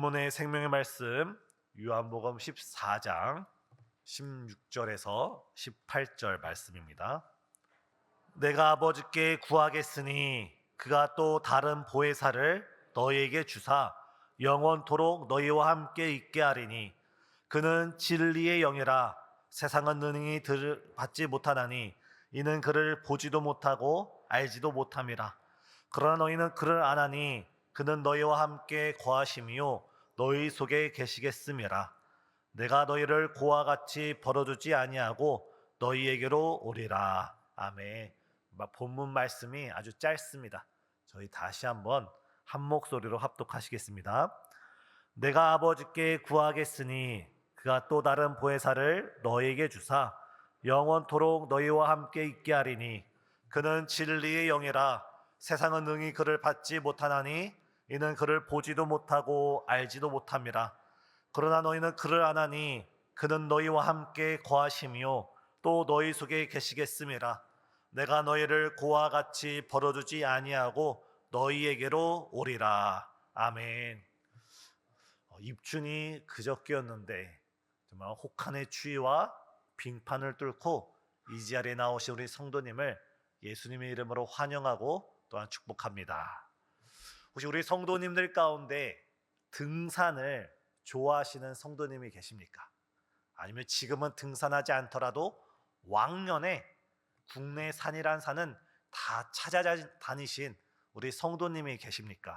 오늘 생명의 말씀 요한복음 14장 16절에서 18절 말씀입니다. 내가 아버지께 구하겠으니 그가 또 다른 보혜사를 너희에게 주사 영원토록 너희와 함께 있게 하리니 그는 진리의 영이라 세상은 능히 받지 못하나니 이는 그를 보지도 못하고 알지도 못함이라. 그러나 너희는 그를 아나니 그는 너희와 함께 거하심이요 너희 속에 계시겠음이라. 내가 너희를 고와 같이 버려두지 아니하고 너희에게로 오리라. 아멘. 본문 말씀이 아주 짧습니다. 저희 다시 한번 한 목소리로 합독하시겠습니다. 내가 아버지께 구하겠으니 그가 또 다른 보혜사를 너희에게 주사 영원토록 너희와 함께 있게 하리니 그는 진리의 영이라 세상은 능히 그를 받지 못하나니 이는 그를 보지도 못하고 알지도 못함이라. 그러나 너희는 그를 아나니 그는 너희와 함께 거하심이요 또 너희 속에 계시겠음이라. 내가 너희를 고와 같이 버려두지 아니하고 너희에게로 오리라. 아멘. 입춘이 그저께였는데 정말 혹한의 추위와 빙판을 뚫고 이 자리에 나오신 우리 성도님을 예수님의 이름으로 환영하고 또한 축복합니다. 혹시 우리 성도님들 가운데 등산을 좋아하시는 성도님이 계십니까? 아니면 지금은 등산하지 않더라도 왕년에 국내 산이란 산은 다 찾아다니신 우리 성도님이 계십니까?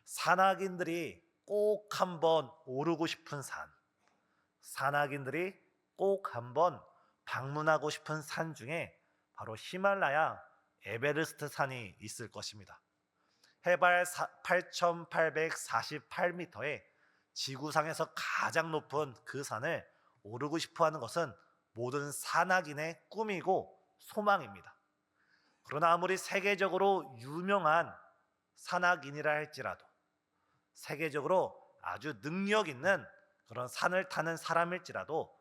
산악인들이 꼭 한번 오르고 싶은 산, 산악인들이 꼭 한번 방문하고 싶은 산 중에 바로 히말라야 에베레스트 산이 있을 것입니다. 해발 8,848m에 지구상에서 가장 높은 그 산을 오르고 싶어하는 것은 모든 산악인의 꿈이고 소망입니다. 그러나 아무리 세계적으로 유명한 산악인이라 할지라도 세계적으로 아주 능력 있는 그런 산을 타는 사람일지라도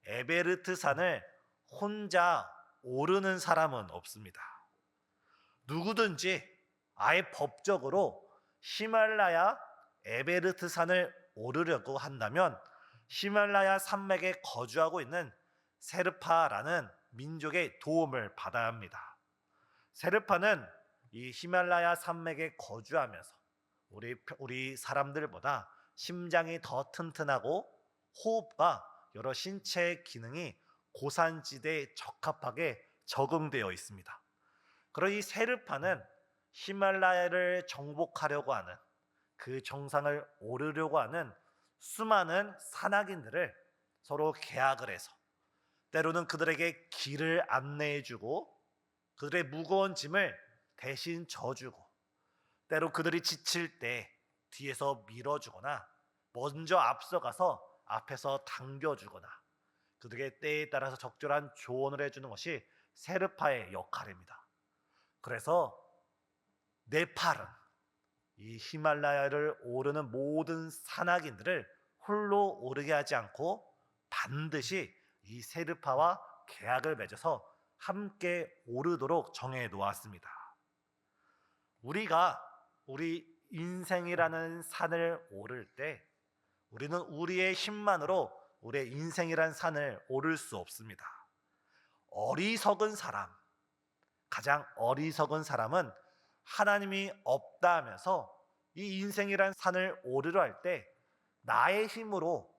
에베레스트 산을 혼자 오르는 사람은 없습니다. 누구든지 아예 법적으로 히말라야 에베레스트 산을 오르려고 한다면 히말라야 산맥에 거주하고 있는 세르파라는 민족의 도움을 받아야 합니다. 세르파는 이 히말라야 산맥에 거주하면서 우리 사람들보다 심장이 더 튼튼하고 호흡과 여러 신체 기능이 고산지대에 적합하게 적응되어 있습니다. 그러나 이 세르파는 히말라야를 정복하려고 하는 그 정상을 오르려고 하는 수많은 산악인들을 서로 계약을 해서 때로는 그들에게 길을 안내해주고 그들의 무거운 짐을 대신 져주고 때로 그들이 지칠 때 뒤에서 밀어주거나 먼저 앞서가서 앞에서 당겨주거나 그들에게 때에 따라서 적절한 조언을 해주는 것이 세르파의 역할입니다. 그래서 네팔은 이 히말라야를 오르는 모든 산악인들을 홀로 오르게 하지 않고 반드시 이 세르파와 계약을 맺어서 함께 오르도록 정해 놓았습니다. 우리가 우리 인생이라는 산을 오를 때 우리는 우리의 힘만으로 우리의 인생이라는 산을 오를 수 없습니다. 어리석은 사람, 가장 어리석은 사람은 하나님이 없다 하면서 이 인생이란 산을 오르려 할 때 나의 힘으로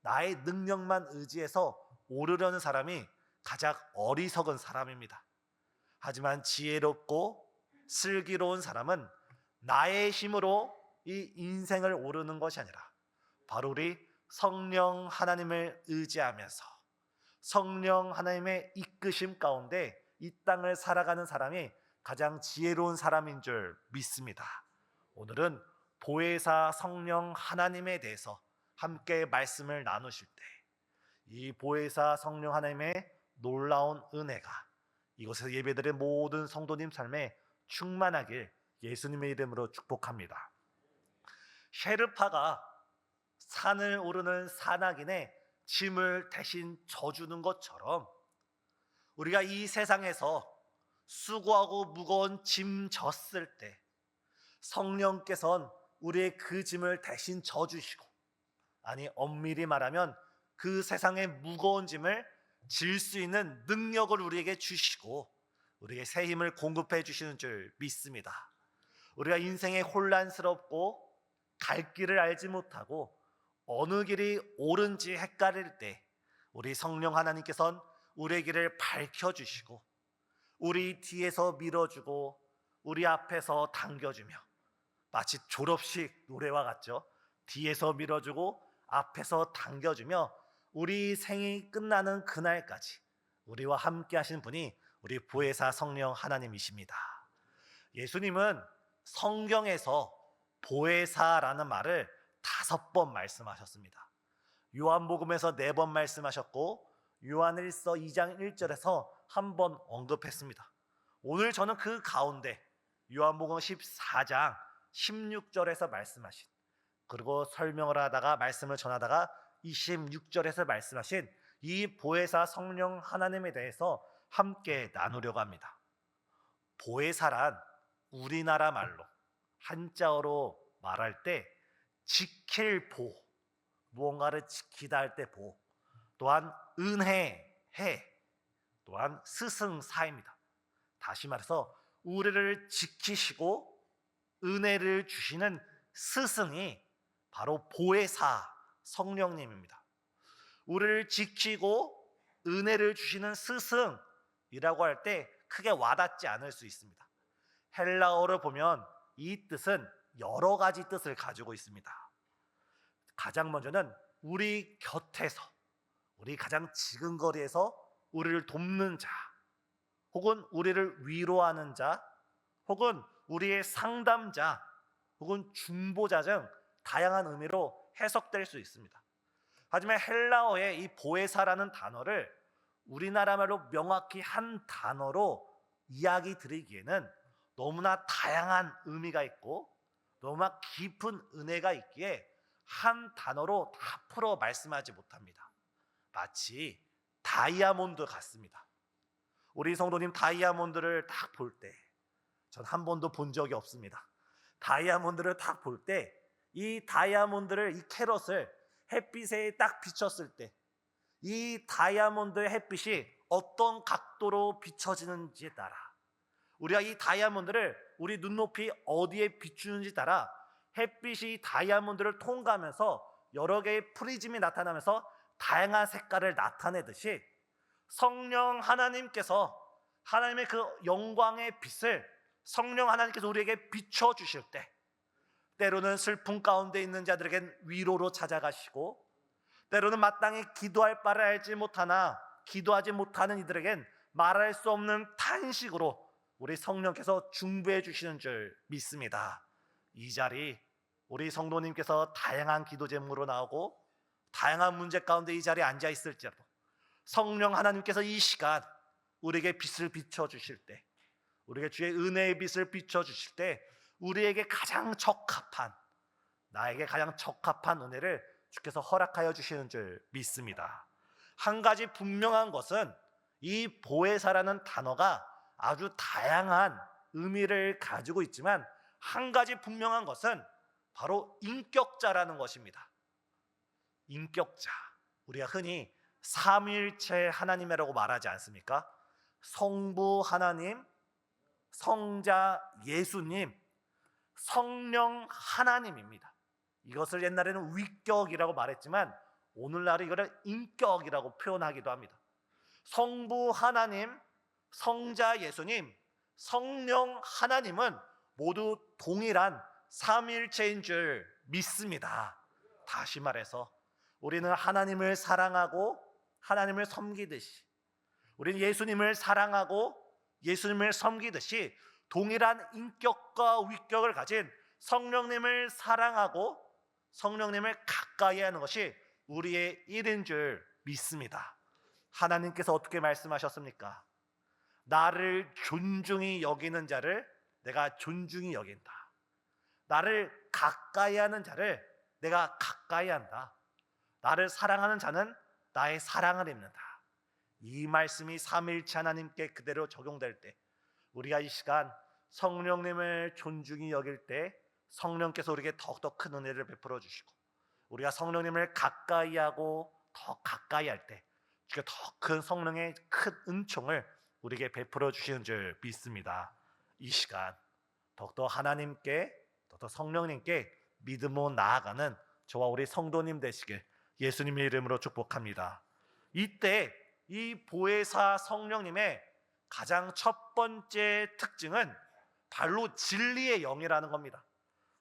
나의 능력만 의지해서 오르려는 사람이 가장 어리석은 사람입니다. 하지만 지혜롭고 슬기로운 사람은 나의 힘으로 이 인생을 오르는 것이 아니라 바로 우리 성령 하나님을 의지하면서 성령 하나님의 이끄심 가운데 이 땅을 살아가는 사람이 가장 지혜로운 사람인 줄 믿습니다. 오늘은 보혜사 성령 하나님에 대해서 함께 말씀을 나누실 때 이 보혜사 성령 하나님의 놀라운 은혜가 이곳에서 예배드린 모든 성도님 삶에 충만하길 예수님의 이름으로 축복합니다. 셰르파가 산을 오르는 산악인의 짐을 대신 져주는 것처럼 우리가 이 세상에서 수고하고 무거운 짐 졌을 때 성령께서는 우리의 그 짐을 대신 져주시고, 아니 엄밀히 말하면 그 세상의 무거운 짐을 질 수 있는 능력을 우리에게 주시고 우리에게 새 힘을 공급해 주시는 줄 믿습니다. 우리가 인생에 혼란스럽고 갈 길을 알지 못하고 어느 길이 옳은지 헷갈릴 때 우리 성령 하나님께서는 우리의 길을 밝혀주시고 우리 뒤에서 밀어주고 우리 앞에서 당겨주며, 마치 졸업식 노래와 같죠. 뒤에서 밀어주고 앞에서 당겨주며 우리 생이 끝나는 그날까지 우리와 함께 하신 분이 우리 보혜사 성령 하나님이십니다. 예수님은 성경에서 보혜사라는 말을 5번 말씀하셨습니다. 요한복음에서 4번 말씀하셨고 요한일서 2장 1절에서 한 번 언급했습니다. 오늘 저는 그 가운데 요한복음 14장 16절에서 말씀하신, 그리고 설명을 하다가 말씀을 전하다가 26절에서 말씀하신 이 보혜사 성령 하나님에 대해서 함께 나누려고 합니다. 보혜사란 우리나라 말로 한자어로 말할 때 지킬 보, 무언가를 지키다 할 때 보, 또한 은혜, 해, 또한 스승사입니다. 다시 말해서 우리를 지키시고 은혜를 주시는 스승이 바로 보혜사 성령님입니다. 우리를 지키고 은혜를 주시는 스승이라고 할 때 크게 와닿지 않을 수 있습니다. 헬라어를 보면 이 뜻은 여러 가지 뜻을 가지고 있습니다. 가장 먼저는 우리 곁에서, 우리 가장 지근거리에서 우리를 돕는 자, 혹은 우리를 위로하는 자, 혹은 우리의 상담자, 혹은 중보자 등 다양한 의미로 해석될 수 있습니다. 하지만 헬라어의 이 보혜사라는 단어를 우리나라 말로 명확히 한 단어로 이야기 드리기에는 너무나 다양한 의미가 있고 너무나 깊은 은혜가 있기에 한 단어로 다 풀어 말씀하지 못합니다. 마치 다이아몬드 같습니다. 우리 성도님 다이아몬드를 딱 볼 때, 전 한 번도 본 적이 없습니다. 다이아몬드를 딱 볼 때 이 다이아몬드를, 이 캐럿을 햇빛에 딱 비쳤을 때 이 다이아몬드의 햇빛이 어떤 각도로 비춰지는지에 따라, 우리가 이 다이아몬드를 우리 눈높이 어디에 비추는지 따라 햇빛이 다이아몬드를 통과하면서 여러 개의 프리즘이 나타나면서 다양한 색깔을 나타내듯이 성령 하나님께서, 하나님의 그 영광의 빛을 성령 하나님께서 우리에게 비춰주실 때 때로는 슬픔 가운데 있는 자들에겐 위로로 찾아가시고, 때로는 마땅히 기도할 바를 알지 못하나 기도하지 못하는 이들에겐 말할 수 없는 탄식으로 우리 성령께서 중보해 주시는 줄 믿습니다. 이 자리 우리 성도님께서 다양한 기도 제목으로 나오고 다양한 문제 가운데 이 자리에 앉아 있을지라도 성령 하나님께서 이 시간 우리에게 빛을 비춰주실 때, 우리에게 주의 은혜의 빛을 비춰주실 때 우리에게 가장 적합한, 나에게 가장 적합한 은혜를 주께서 허락하여 주시는 줄 믿습니다. 한 가지 분명한 것은 이 보혜사라는 단어가 아주 다양한 의미를 가지고 있지만 한 가지 분명한 것은 바로 인격자라는 것입니다. 인격자, 우리가 흔히 삼위일체 하나님이라고 말하지 않습니까? 성부 하나님, 성자 예수님, 성령 하나님입니다. 이것을 옛날에는 위격이라고 말했지만 오늘날은 이거를 인격이라고 표현하기도 합니다. 성부 하나님, 성자 예수님, 성령 하나님은 모두 동일한 삼위일체인 줄 믿습니다. 다시 말해서 우리는 하나님을 사랑하고 하나님을 섬기듯이, 우리는 예수님을 사랑하고 예수님을 섬기듯이 동일한 인격과 위격을 가진 성령님을 사랑하고 성령님을 가까이 하는 것이 우리의 일인 줄 믿습니다. 하나님께서 어떻게 말씀하셨습니까? 나를 존중히 여기는 자를 내가 존중히 여긴다. 나를 가까이 하는 자를 내가 가까이 한다. 나를 사랑하는 자는 나의 사랑을 입는다. 이 말씀이 삼위일체 하나님께 그대로 적용될 때 우리가 이 시간 성령님을 존중히 여길 때, 성령께서 우리에게 더욱더 큰 은혜를 베풀어 주시고, 우리가 성령님을 가까이 하고 더 가까이 할 때 주께 더 큰 성령의 큰 은총을 우리에게 베풀어 주시는 줄 믿습니다. 이 시간 더욱더 하나님께, 더욱더 성령님께 믿음으로 나아가는 저와 우리 성도님 되시길 예수님의 이름으로 축복합니다. 이때 이 보혜사 성령님의 가장 첫 번째 특징은 바로 진리의 영이라는 겁니다.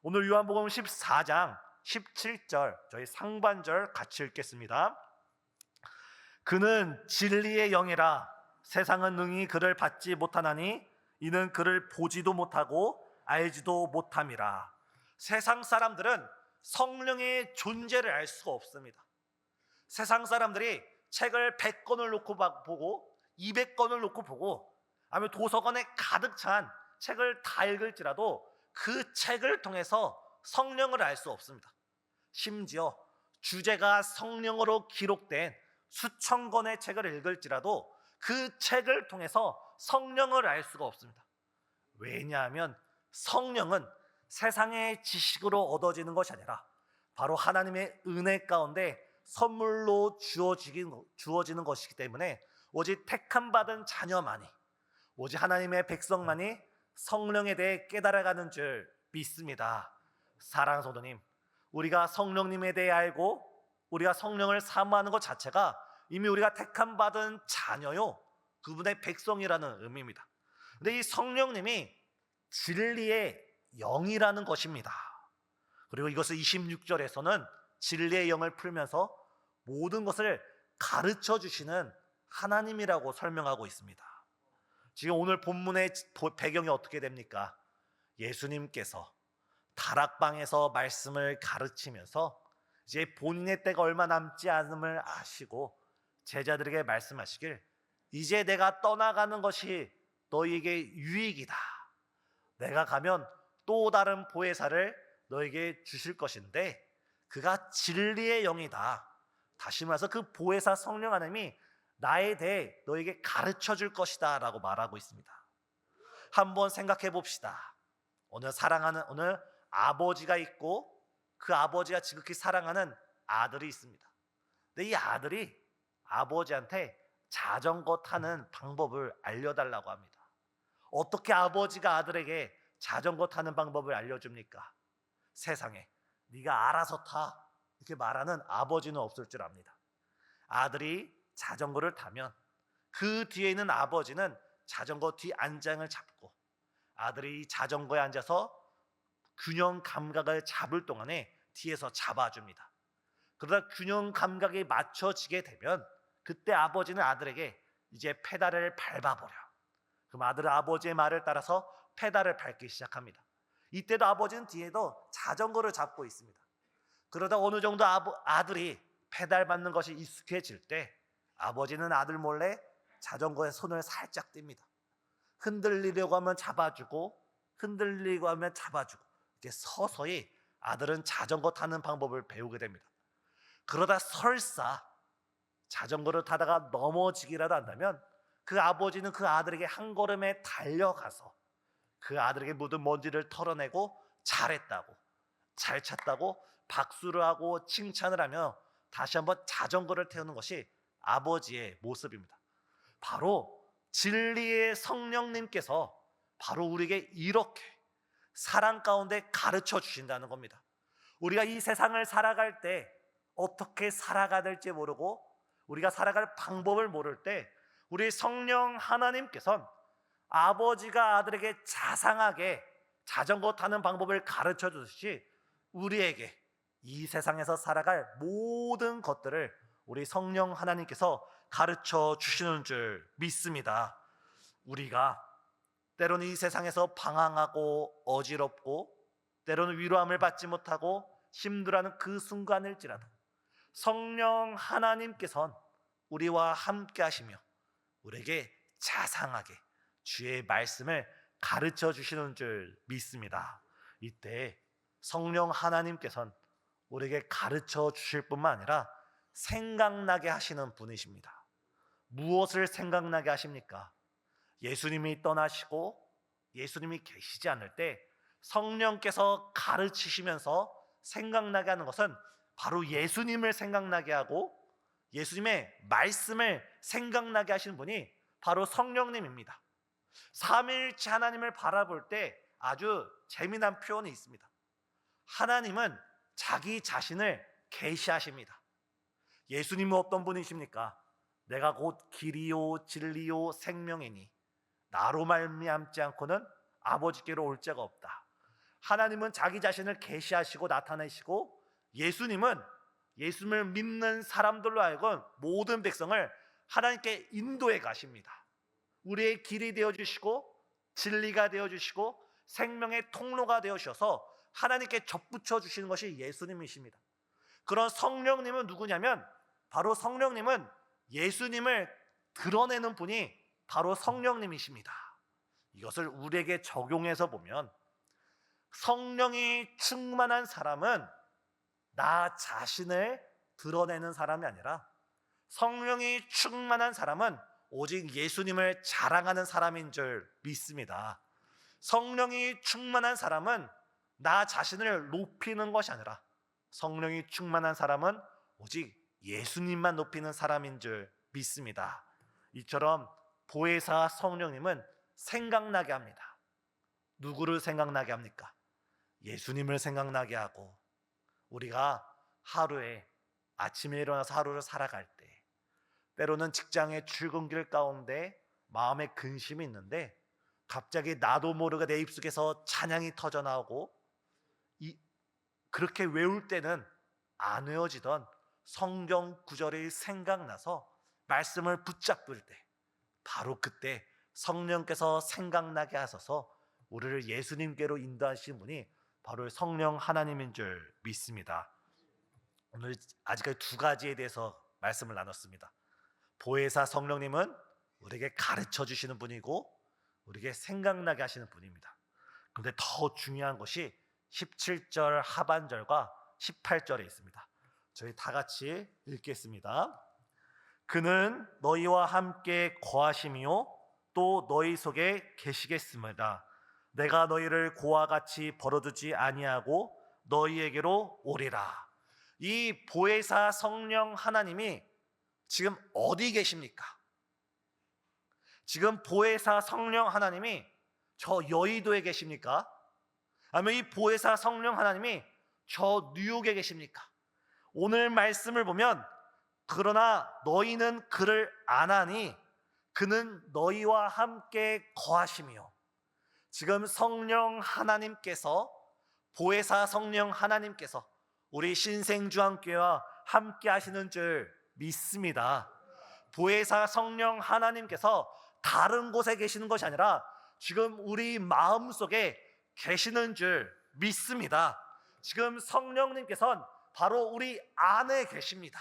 오늘 요한복음 14장 17절, 저희 상반절 같이 읽겠습니다. 그는 진리의 영이라 세상은 능히 그를 받지 못하나니 이는 그를 보지도 못하고 알지도 못함이라. 세상 사람들은 성령의 존재를 알 수가 없습니다. 세상 사람들이 책을 100권을 놓고 보고 200권을 놓고 보고, 아니면 도서관에 가득 찬 책을 다 읽을지라도 그 책을 통해서 성령을 알 수 없습니다. 심지어 주제가 성령으로 기록된 수천 권의 책을 읽을지라도 그 책을 통해서 성령을 알 수가 없습니다. 왜냐하면 성령은 세상의 지식으로 얻어지는 것이 아니라 바로 하나님의 은혜 가운데 선물로 주어지는 것이기 때문에 오직 택함 받은 자녀만이, 오직 하나님의 백성만이 성령에 대해 깨달아가는 줄 믿습니다. 사랑하는 성도님, 우리가 성령님에 대해 알고 우리가 성령을 사모하는 것 자체가 이미 우리가 택함 받은 자녀요, 그분의 백성이라는 의미입니다. 근데 이 성령님이 진리의 영이라는 것입니다. 그리고 이것을 26절에서는 진리의 영을 풀면서 모든 것을 가르쳐 주시는 하나님이라고 설명하고 있습니다. 지금 오늘 본문의 배경이 어떻게 됩니까? 예수님께서 다락방에서 말씀을 가르치면서 이제 본인의 때가 얼마 남지 않음을 아시고 제자들에게 말씀하시길, 이제 내가 떠나가는 것이 너희에게 유익이다. 내가 가면 또 다른 보혜사를 너에게 주실 것인데 그가 진리의 영이다. 다시 말해서 그 보혜사 성령 하나님이 나에 대해 너에게 가르쳐 줄 것이다 라고 말하고 있습니다. 한번 생각해 봅시다. 오늘 아버지가 있고 그 아버지가 지극히 사랑하는 아들이 있습니다. 근데 이 아들이 아버지한테 자전거 타는 방법을 알려달라고 합니다. 어떻게 아버지가 아들에게 자전거 타는 방법을 알려줍니까? 세상에 네가 알아서 타 이렇게 말하는 아버지는 없을 줄 압니다. 아들이 자전거를 타면 그 뒤에 있는 아버지는 자전거 뒤 안장을 잡고 아들이 자전거에 앉아서 균형 감각을 잡을 동안에 뒤에서 잡아줍니다. 그러다 균형 감각이 맞춰지게 되면 그때 아버지는 아들에게 이제 페달을 밟아보려. 그럼 아들은 아버지의 말을 따라서 페달을 밟기 시작합니다. 이때도 아버지는 뒤에도 자전거를 잡고 있습니다. 그러다 어느 정도 아들이 페달 밟는 것이 익숙해질 때 아버지는 아들 몰래 자전거에 손을 살짝 띱니다. 흔들리려고 하면 잡아주고 흔들리고 하면 잡아주고, 이렇게 서서히 아들은 자전거 타는 방법을 배우게 됩니다. 그러다 설사 자전거를 타다가 넘어지기라도 한다면 그 아버지는 그 아들에게 한 걸음에 달려가서 그 아들에게 묻은 먼지를 털어내고 잘했다고, 잘 찼다고 박수를 하고 칭찬을 하며 다시 한번 자전거를 태우는 것이 아버지의 모습입니다. 바로 진리의 성령님께서 바로 우리에게 이렇게 사랑 가운데 가르쳐 주신다는 겁니다. 우리가 이 세상을 살아갈 때 어떻게 살아가야 될지 모르고 우리가 살아갈 방법을 모를 때 우리 성령 하나님께서는 아버지가 아들에게 자상하게 자전거 타는 방법을 가르쳐 주듯이 우리에게 이 세상에서 살아갈 모든 것들을 우리 성령 하나님께서 가르쳐 주시는 줄 믿습니다. 우리가 때로는 이 세상에서 방황하고 어지럽고 때로는 위로함을 받지 못하고 힘들어하는 그 순간일지라도 성령 하나님께서는 우리와 함께 하시며 우리에게 자상하게 주의 말씀을 가르쳐 주시는 줄 믿습니다. 이때 성령 하나님께서는 우리에게 가르쳐 주실 뿐만 아니라 생각나게 하시는 분이십니다. 무엇을 생각나게 하십니까? 예수님이 떠나시고 예수님이 계시지 않을 때 성령께서 가르치시면서 생각나게 하는 것은 바로 예수님을 생각나게 하고 예수님의 말씀을 생각나게 하시는 분이 바로 성령님입니다. 삼위일체 하나님을 바라볼 때 아주 재미난 표현이 있습니다. 하나님은 자기 자신을 계시하십니다. 예수님은 어떤 분이십니까? 내가 곧 길이요 진리요 생명이니 나로 말미암지 않고는 아버지께로 올 자가 없다. 하나님은 자기 자신을 계시하시고 나타내시고 예수님은 예수님을 믿는 사람들로 하여금 모든 백성을 하나님께 인도해 가십니다. 우리의 길이 되어주시고 진리가 되어주시고 생명의 통로가 되어주셔서 하나님께 접붙여 주시는 것이 예수님이십니다. 그런 성령님은 누구냐면 바로 성령님은 예수님을 드러내는 분이 바로 성령님이십니다. 이것을 우리에게 적용해서 보면 성령이 충만한 사람은 나 자신을 드러내는 사람이 아니라 성령이 충만한 사람은 오직 예수님을 자랑하는 사람인 줄 믿습니다. 성령이 충만한 사람은 나 자신을 높이는 것이 아니라 성령이 충만한 사람은 오직 예수님만 높이는 사람인 줄 믿습니다. 이처럼 보혜사 성령님은 생각나게 합니다. 누구를 생각나게 합니까? 예수님을 생각나게 하고 우리가 하루에 아침에 일어나서 하루를 살아갈 때 때로는 직장의 출근길 가운데 마음에 근심이 있는데 갑자기 나도 모르게 내 입속에서 찬양이 터져나오고 그렇게 외울 때는 안 외워지던 성경 구절이 생각나서 말씀을 붙잡을 때 바로 그때 성령께서 생각나게 하셔서 우리를 예수님께로 인도하신 분이 바로 성령 하나님인 줄 믿습니다. 오늘 아직까지 두 가지에 대해서 말씀을 나눴습니다. 보혜사 성령님은 우리에게 가르쳐 주시는 분이고 우리에게 생각나게 하시는 분입니다. 그런데 더 중요한 것이 17절 하반절과 18절에 있습니다. 저희 다 같이 읽겠습니다. 그는 너희와 함께 거하심이요 또 너희 속에 계시겠습니다. 내가 너희를 고와 같이 버려두지 아니하고 너희에게로 오리라. 이 보혜사 성령 하나님이 지금 어디 계십니까? 지금 보혜사 성령 하나님이 저 여의도에 계십니까? 아니면 이 보혜사 성령 하나님이 저 뉴욕에 계십니까? 오늘 말씀을 보면 그러나 너희는 그를 아나니 그는 너희와 함께 거하시며 지금 성령 하나님께서 보혜사 성령 하나님께서 우리 신생주한교회와 함께 하시는 줄 믿습니다. 보혜사 성령 하나님께서 다른 곳에 계시는 것이 아니라 지금 우리 마음속에 계시는 줄 믿습니다. 지금 성령님께서는 바로 우리 안에 계십니다.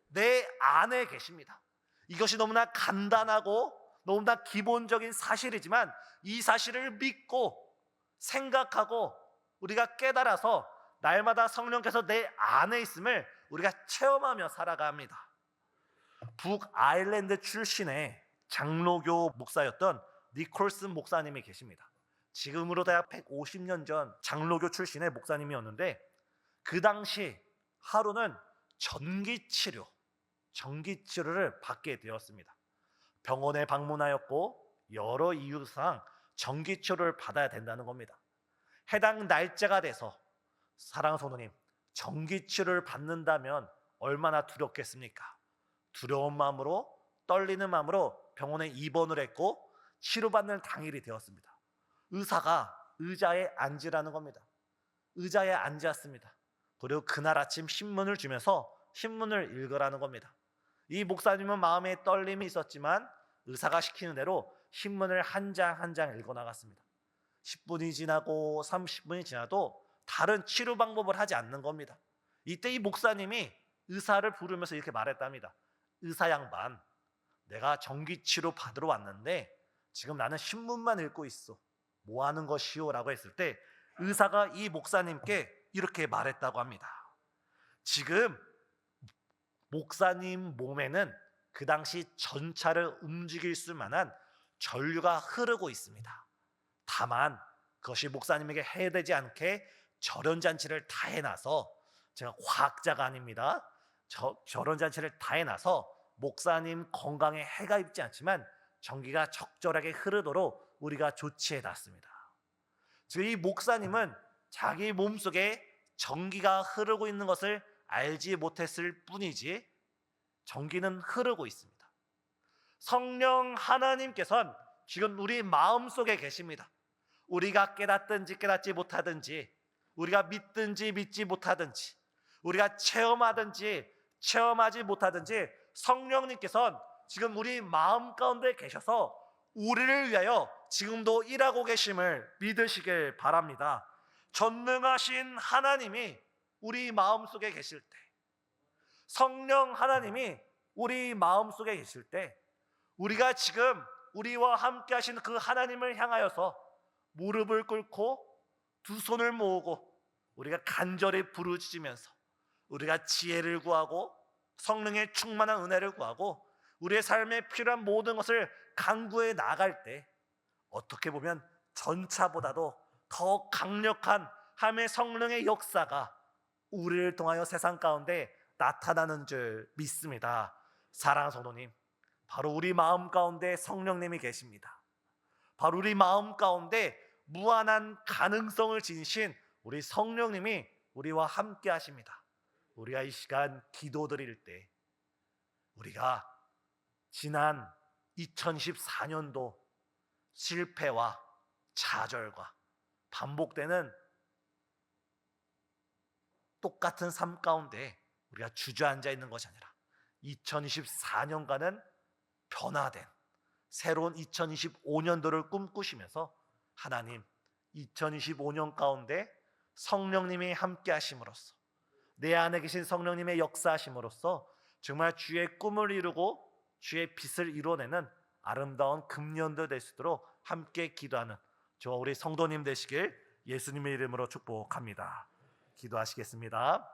내 안에 계십니다. 이것이 너무나 간단하고 너무나 기본적인 사실이지만 이 사실을 믿고 생각하고 우리가 깨달아서 날마다 성령께서 내 안에 있음을 우리가 체험하며 살아갑니다. 북아일랜드 출신의 장로교 목사였던 니콜슨 목사님이 계십니다. 지금으로 약 150년 전 장로교 출신의 목사님이었는데 그 당시 하루는 전기치료를 받게 되었습니다. 병원에 방문하였고 여러 이유상 전기치료를 받아야 된다는 겁니다. 해당 날짜가 돼서 사랑하는 성도님, 전기치료를 받는다면 얼마나 두렵겠습니까? 두려운 마음으로 떨리는 마음으로 병원에 입원을 했고 치료받는 당일이 되었습니다. 의사가 의자에 앉으라는 겁니다. 의자에 앉았습니다. 그리고 그날 아침 신문을 주면서 신문을 읽으라는 겁니다. 이 목사님은 마음에 떨림이 있었지만 의사가 시키는 대로 신문을 한 장 한 장 읽어 나갔습니다. 10분이 지나고 30분이 지나도 다른 치료 방법을 하지 않는 겁니다. 이때 이 목사님이 의사를 부르면서 이렇게 말했답니다. 의사 양반, 내가 전기치료 받으러 왔는데 지금 나는 신문만 읽고 있어. 뭐 하는 것이오? 라고 했을 때 의사가 이 목사님께 이렇게 말했다고 합니다. 지금 목사님 몸에는 그 당시 전차를 움직일 수 만한 전류가 흐르고 있습니다. 다만 그것이 목사님에게 해되지 않게 절연잔치를 다 해놔서, 제가 과학자가 아닙니다. 절연잔치를 다 해놔서 목사님 건강에 해가 입지 않지만 전기가 적절하게 흐르도록 우리가 조치해 놨습니다. 지금 이 목사님은 자기 몸속에 전기가 흐르고 있는 것을 알지 못했을 뿐이지 전기는 흐르고 있습니다. 성령 하나님께서는 지금 우리 마음속에 계십니다. 우리가 깨닫든지 깨닫지 못하든지, 우리가 믿든지 믿지 못하든지, 우리가 체험하든지 체험하지 못하든지 성령님께서는 지금 우리 마음 가운데 계셔서 우리를 위하여 지금도 일하고 계심을 믿으시길 바랍니다. 전능하신 하나님이 우리 마음속에 계실 때, 성령 하나님이 우리 마음속에 계실 때, 우리가 지금 우리와 함께 하신 그 하나님을 향하여서 무릎을 꿇고 두 손을 모으고 우리가 간절히 부르짖으면서 우리가 지혜를 구하고 성령의 충만한 은혜를 구하고 우리의 삶에 필요한 모든 것을 간구해 나갈 때, 어떻게 보면 전차보다도 더 강력한 하나님의 성령의 역사가 우리를 통하여 세상 가운데 나타나는 줄 믿습니다. 사랑하는 성도님, 바로 우리 마음 가운데 성령님이 계십니다. 바로 우리 마음 가운데 무한한 가능성을 지니신 우리 성령님이 우리와 함께 하십니다. 우리가 이 시간 기도 드릴 때, 우리가 지난 2014년도 실패와 좌절과 반복되는 똑같은 삶 가운데 우리가 주저앉아 있는 것이 아니라 2024년과는 변화된 새로운 2025년도를 꿈꾸시면서 하나님, 2025년 가운데 성령님이 함께 하심으로써, 내 안에 계신 성령님의 역사하심으로써 정말 주의 꿈을 이루고 주의 빛을 이루어내는 아름다운 금년도 될 수 있도록 함께 기도하는 저와 우리 성도님 되시길 예수님의 이름으로 축복합니다. 기도하시겠습니다.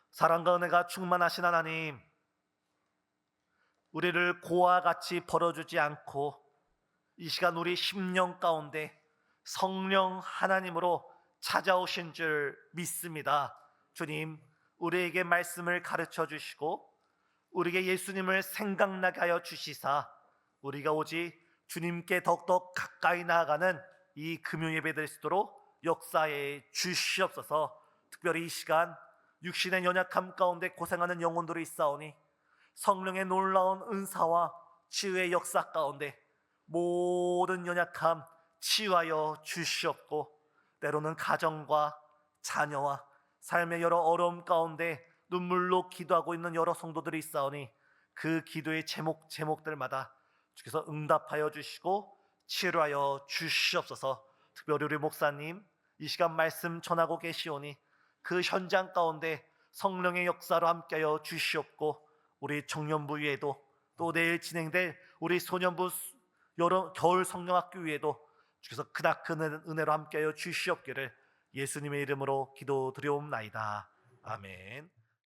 사랑과 은혜가 충만하신 하나님, 우리를 고와 같이 버려주지 않고 이 시간 우리 심령 가운데 성령 하나님으로 찾아오신 줄 믿습니다. 주님, 우리에게 말씀을 가르쳐 주시고 우리에게 예수님을 생각나게 하여 주시사 우리가 오직 주님께 더욱더 가까이 나아가는 이 금요 예배 될 수 있도록 역사해 주시옵소서. 특별히 이 시간 육신의 연약함 가운데 고생하는 영혼들이 있사오니 성령의 놀라운 은사와 치유의 역사 가운데 모든 연약함 치유하여 주시옵고, 때로는 가정과 자녀와 삶의 여러 어려움 가운데 눈물로 기도하고 있는 여러 성도들이 있사오니 그 기도의 제목들마다 주께서 응답하여 주시고 치료하여 주시옵소서. 특별히 우리 목사님 이 시간 말씀 전하고 계시오니 그 현장 가운데 성령의 역사로 함께하여 주시옵고, 우리 청년부 위에도 또 내일 진행될 우리 소년부 여러 겨울 성령학교 위에도 주께서 크나큰 은혜로 함께하여 주시옵기를 예수님의 이름으로 기도드려옵나이다. 아멘.